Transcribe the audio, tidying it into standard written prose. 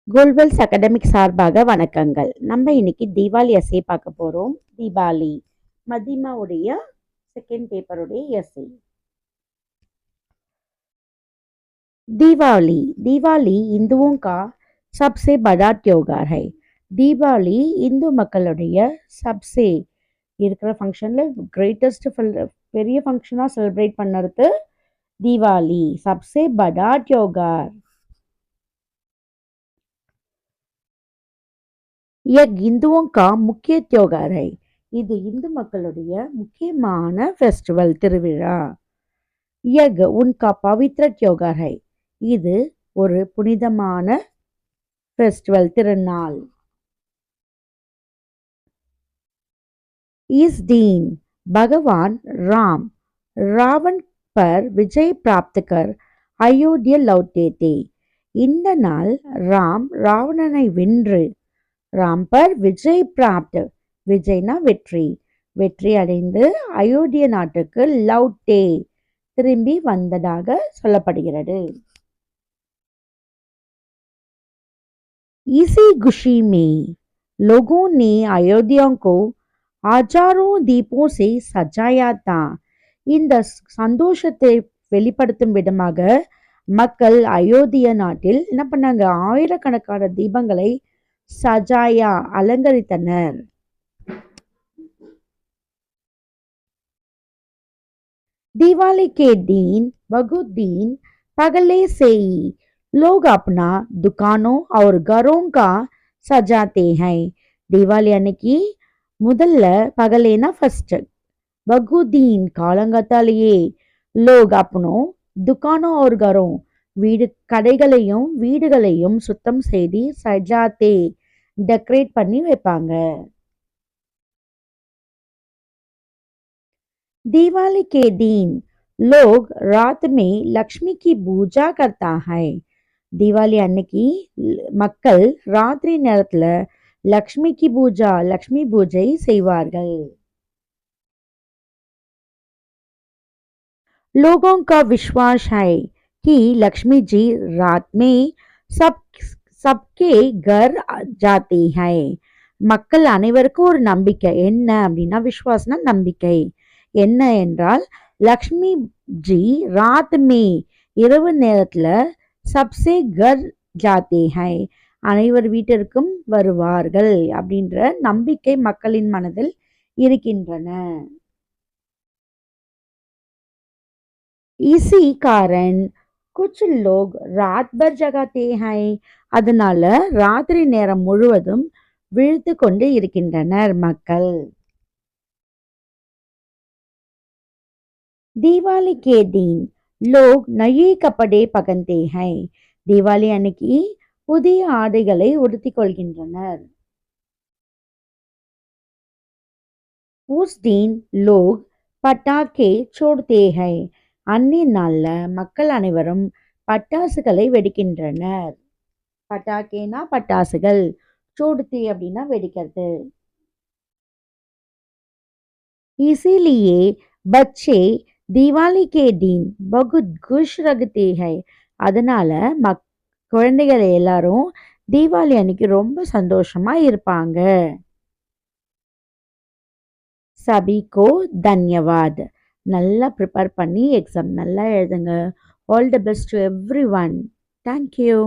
கோல்வெல்ஸ் academic சார்பாக வணக்கங்கள். நம்ம இன்னைக்கு தீபாவளி எஸ்ஸே பார்க்க போறோம். தீபாவளி மதிமாவுடைய செகண்ட் பேப்பருடைய எஸ்ஸே. दीवाली दीवाली हिंदुओं का सबसे बड़ा त्योहार है. தீபாவளி இந்து மக்களுடைய சப்சே இருக்கிற ஃபங்க்ஷனில் கிரேட்டஸ்ட் பெரிய ஃபங்க்ஷனாக செலிப்ரேட் பண்ணுறது தீபாவளி. சப்சே படா त्योहार यह हिंदुओं का मुख्य त्योहार है. இது இந்து மக்களுடைய முக்கியமான ஃபெஸ்டிவல் திருவிழா. यह उनका पवित्र त्योहार है. இது ஒரு புனிதமான ஃபெஸ்டிவல் திருநாள். इस दिन भगवान राम रावण पर विजय प्राप्त कर अयोध्या लौटे थे. இந்த நாள் ராம் ராவணனை வென்று ராம் பர் விஜய் பிராப்த், விஜய்னா வெற்றி, வெற்றி அடைந்து அயோத்திய நாட்டுக்கு லவுட்டே திரும்பி வந்ததாக சொல்லப்படுகிறது. इसी खुशी में लोगों ने अयोध्या को हजारों दीपों से सजाया था. இந்த சந்தோஷத்தை வெளிப்படுத்தும் விதமாக மக்கள் அயோத்திய நாட்டில் என்ன பண்ணாங்க, ஆயிரக்கணக்கான தீபங்களை சஜாயா அலங்கரித்தனர். दिवाली के दिन बहुत दिन पहले से ही लोग अपना दुकानों और घरों का सजाते हैं. दिवाली அன்னைக்கு முதல்ல பகலேனா ஃபர்ஸ்ட் பகுதீன் காலங்கத்தாலேயே லோக் அப்னோ துக்கானோ और घरों வீடு கடைகளையும் வீடுகளையும் சுத்தம் செய்து சஜாத்தே டெக்கரேட் பண்ணி வைப்பாங்க. दिवाली के दिन लोग रात में लक्ष्मी की पूजा करता है. दिवाली அன்னைக்கு மக்கள் ராத்திரி நேரத்துல லக்ஷ்மிக்கு பூஜா லக்ஷ்மி பூஜை செய்வார்கள். लोगों का विश्वास है कि लक्ष्मी जी रात में सबके घर जाती है. மக்கள் அனைவருக்கும் ஒரு நம்பிக்கை என்ன அப்படின்னா, விஸ்வாசனா நம்பிக்கை என்ன என்றால், லக்ஷ்மி ஜி ராத் மே இரவு நேரத்துல சப்சே கர் ஜாத்தே ஹை, அனைவர் வீட்டிற்கும் வருவார்கள் அப்படின்ற நம்பிக்கை மக்களின் மனதில் இருக்கின்றன. इसी कारण कुछ लोग रात भर जगाते हैं. அதனால ராத்திரி நேரம் முழுவதும் விழித்து கொண்டு இருக்கின்றனர் மக்கள். दिवाली के दिन लोग नए कपड़े पहनते हैं. दिवाली அன்னைக்கு புதிய ஆடைகளை உடுத்திக் கொள்கின்றனர். उस दिन लोग पटाखे छोड़ते हैं. அன்னைய நாள்ல மக்கள் அனைவரும் பட்டாசுகளை வெடிக்கின்றனர். பட்டாக்கேனா பட்டாசுகள், சோடுத்தே அப்படின்னா வெடிக்கிறது. इसीलिए बच्चे दिवाली के दिन बहुत खुश रहते हैं. அதனால குழந்தைகள் எல்லாரும் தீபாவளி அன்னைக்கு ரொம்ப சந்தோஷமா இருப்பாங்க. சபிகோ தன்யவாத். நல்லா ப்ரிப்பேர் பண்ணி எக்ஸாம் நல்லா எழுதுங்க. All the best to every one. Thank you.